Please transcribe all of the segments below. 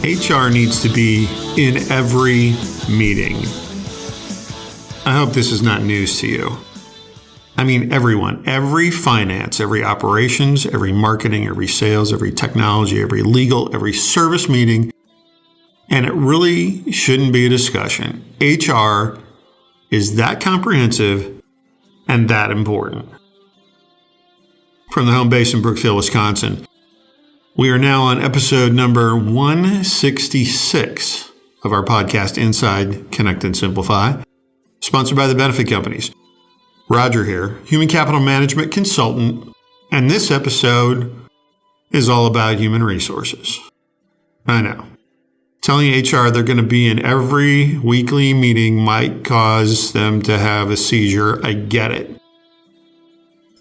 HR needs to be in every meeting. I hope this is not news to you. I mean, everyone, every finance, every operations, every marketing, every sales, every technology, every legal, every service meeting. And it really shouldn't be a discussion. HR is that comprehensive and that important. From the home base in Brookfield, Wisconsin, we are now on episode number 166 of our podcast, Inside Connect and Simplify, sponsored by the benefit companies. Roger here, human capital management consultant, and this episode is all about human resources. I know. Telling HR they're going to be in every weekly meeting might cause them to have a seizure. I get it.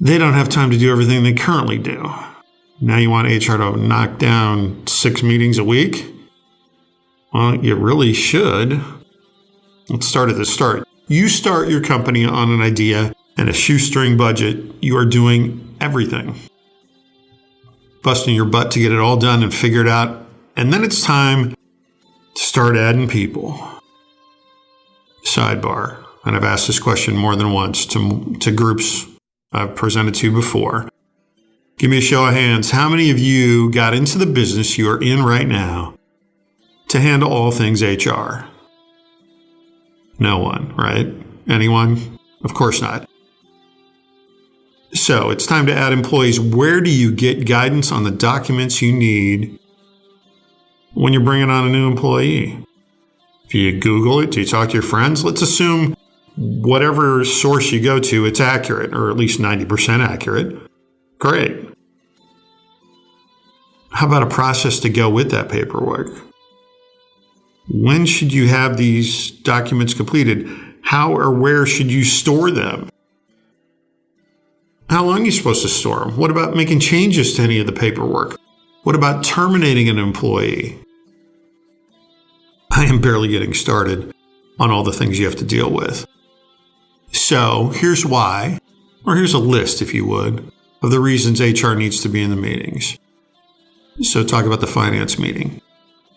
They don't have time to do everything they currently do. Now you want HR to knock down 6 meetings a week? Well, you really should. Let's start at the start. You start your company on an idea and a shoestring budget. You are doing everything. Busting your butt to get it all done and figured out. And then it's time to start adding people. Sidebar, and I've asked this question more than once to groups I've presented to before. Give me a show of hands. How many of you got into the business you are in right now to handle all things HR? No one, right? Anyone? Of course not. So it's time to add employees. Where do you get guidance on the documents you need when you're bringing on a new employee? Do you Google it? Do you talk to your friends? Let's assume whatever source you go to, it's accurate, or at least 90% accurate. Great. How about a process to go with that paperwork? When should you have these documents completed? How or where should you store them? How long are you supposed to store them? What about making changes to any of the paperwork? What about terminating an employee? I am barely getting started on all the things you have to deal with. So here's why, or here's a list, if you would, of the reasons HR needs to be in the meetings. So talk about the finance meeting.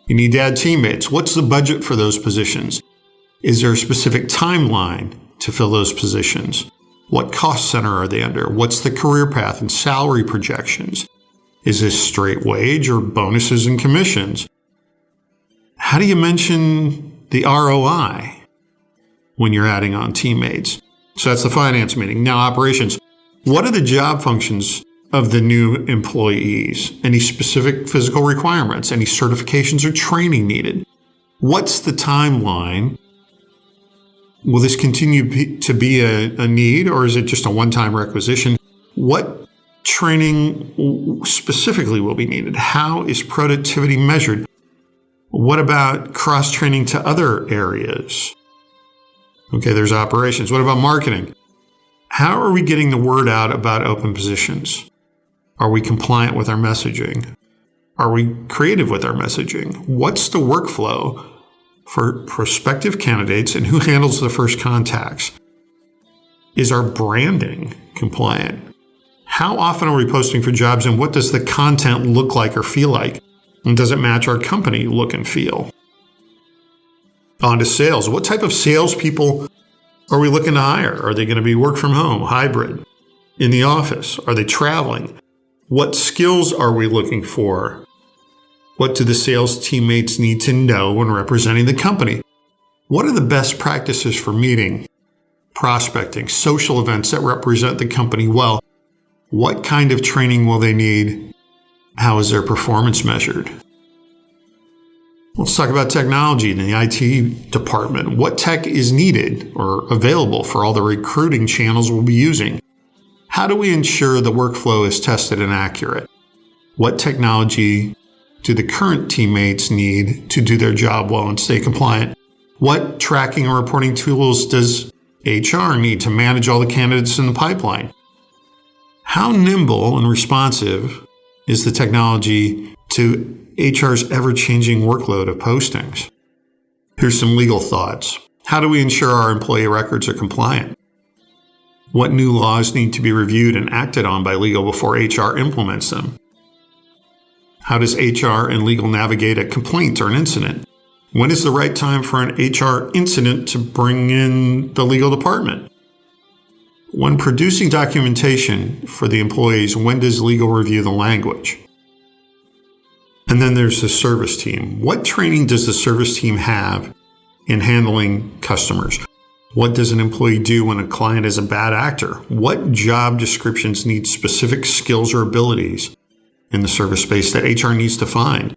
You need to add teammates. What's the budget for those positions? Is there a specific timeline to fill those positions? What cost center are they under? What's the career path and salary projections? Is this straight wage or bonuses and commissions? How do you mention the ROI when you're adding on teammates? So that's the finance meeting. Now, operations. What are the job functions of the new employees? Any specific physical requirements? Any certifications or training needed? What's the timeline? Will this continue to be a need, or is it just a one-time requisition? What training specifically will be needed? How is productivity measured? What about cross-training to other areas? Okay, there's operations. What about marketing? How are we getting the word out about open positions? Are we compliant with our messaging? Are we creative with our messaging? What's the workflow for prospective candidates and who handles the first contacts? Is our branding compliant? How often are we posting for jobs, and what does the content look like or feel like? And does it match our company look and feel? On to sales. What type of salespeople are we looking to hire? Are they going to be work from home, hybrid, in the office? Are they traveling? What skills are we looking for? What do the sales teammates need to know when representing the company? What are the best practices for meeting, prospecting, social events that represent the company well? What kind of training will they need? How is their performance measured? Let's talk about technology in the IT department. What tech is needed or available for all the recruiting channels we'll be using? How do we ensure the workflow is tested and accurate? What technology do the current teammates need to do their job well and stay compliant? What tracking and reporting tools does HR need to manage all the candidates in the pipeline? How nimble and responsive is the technology to HR's ever-changing workload of postings? Here's some legal thoughts. How do we ensure our employee records are compliant? What new laws need to be reviewed and acted on by legal before HR implements them? How does HR and legal navigate a complaint or an incident? When is the right time for an HR incident to bring in the legal department? When producing documentation for the employees, when does legal review the language? And then there's the service team. What training does the service team have in handling customers? What does an employee do when a client is a bad actor? What job descriptions need specific skills or abilities in the service space that HR needs to find?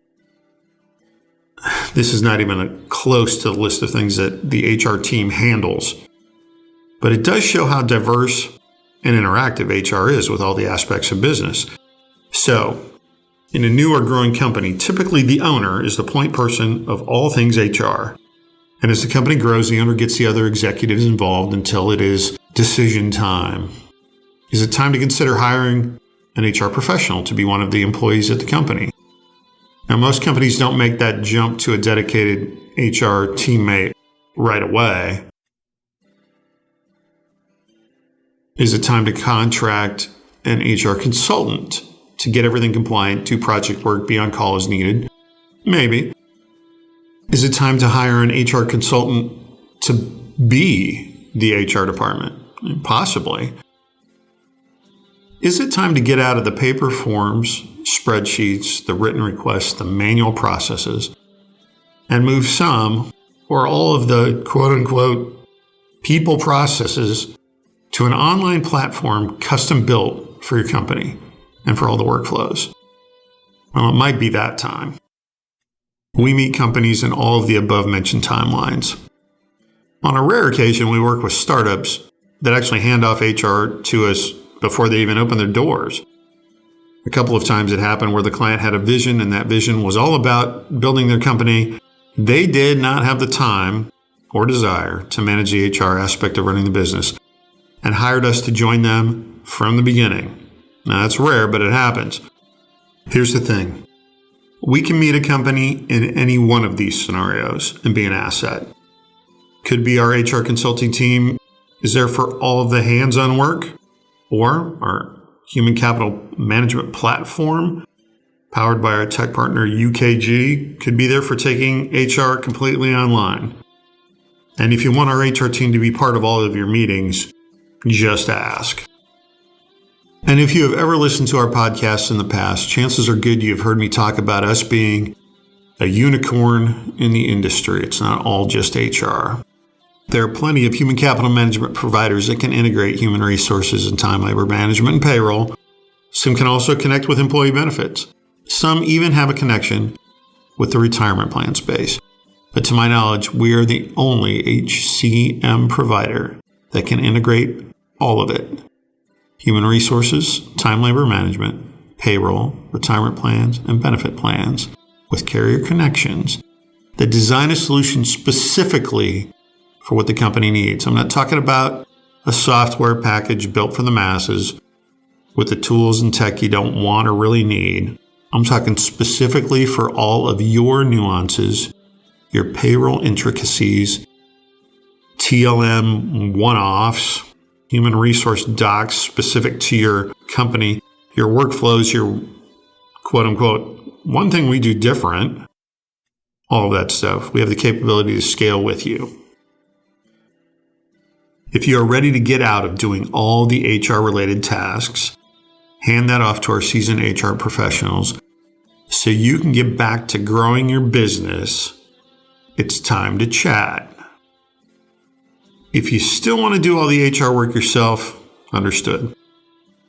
This is not even close to the list of things that the HR team handles. But it does show how diverse and interactive HR is with all the aspects of business. So, in a new or growing company, typically the owner is the point person of all things HR. And as the company grows, the owner gets the other executives involved until it is decision time. Is it time to consider hiring an HR professional to be one of the employees at the company? Now, most companies don't make that jump to a dedicated HR teammate right away. Is it time to contract an HR consultant to get everything compliant, do project work, be on call as needed? Maybe. Is it time to hire an HR consultant to be the HR department? Possibly. Is it time to get out of the paper forms, spreadsheets, the written requests, the manual processes, and move some or all of the quote-unquote people processes to an online platform custom built for your company and for all the workflows? Well, it might be that time. We meet companies in all of the above-mentioned timelines. On a rare occasion, we work with startups that actually hand off HR to us before they even open their doors. A couple of times it happened where the client had a vision, and that vision was all about building their company. They did not have the time or desire to manage the HR aspect of running the business, and hired us to join them from the beginning. Now, that's rare, but it happens. Here's the thing. We can meet a company in any one of these scenarios and be an asset. Could be our HR consulting team is there for all of the hands-on work, or our human capital management platform, powered by our tech partner UKG, could be there for taking HR completely online. And if you want our HR team to be part of all of your meetings, just ask. And if you have ever listened to our podcasts in the past, chances are good you've heard me talk about us being a unicorn in the industry. It's not all just HR. There are plenty of human capital management providers that can integrate human resources and time, labor management, and payroll. Some can also connect with employee benefits. Some even have a connection with the retirement plan space. But to my knowledge, we are the only HCM provider that can integrate all of it. Human resources, time, labor management, payroll, retirement plans, and benefit plans with carrier connections that design a solution specifically for what the company needs. I'm not talking about a software package built for the masses with the tools and tech you don't want or really need. I'm talking specifically for all of your nuances, your payroll intricacies, TLM one-offs, human resource docs specific to your company, your workflows, your quote-unquote, one thing we do different, all of that stuff. We have the capability to scale with you. If you are ready to get out of doing all the HR-related tasks, hand that off to our seasoned HR professionals so you can get back to growing your business. It's time to chat. If you still want to do all the HR work yourself, understood.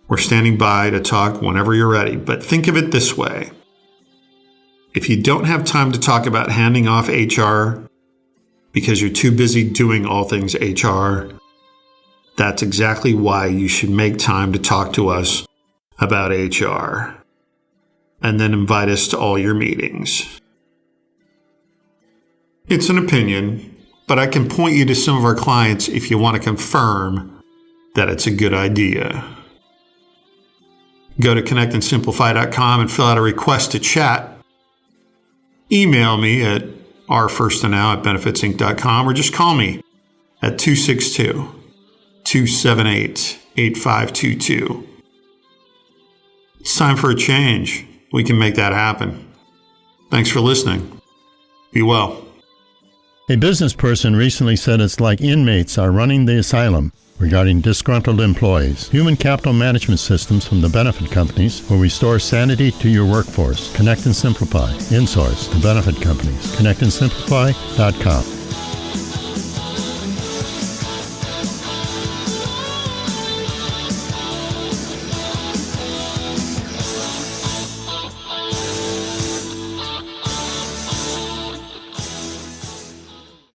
We're standing by to talk whenever you're ready. But think of it this way. If you don't have time to talk about handing off HR because you're too busy doing all things HR, that's exactly why you should make time to talk to us about HR and then invite us to all your meetings. It's an opinion, but I can point you to some of our clients if you want to confirm that it's a good idea. Go to connectandsimplify.com and fill out a request to chat. Email me at rfirstandnow@benefitsinc.com or just call me at 262-278-8522. It's time for a change. we can make that happen. Thanks for listening. Be well. A business person recently said it's like inmates are running the asylum regarding disgruntled employees. Human capital management systems from the benefit companies will restore sanity to your workforce. Connect and simplify. Insource. The benefit companies. ConnectandSimplify.com.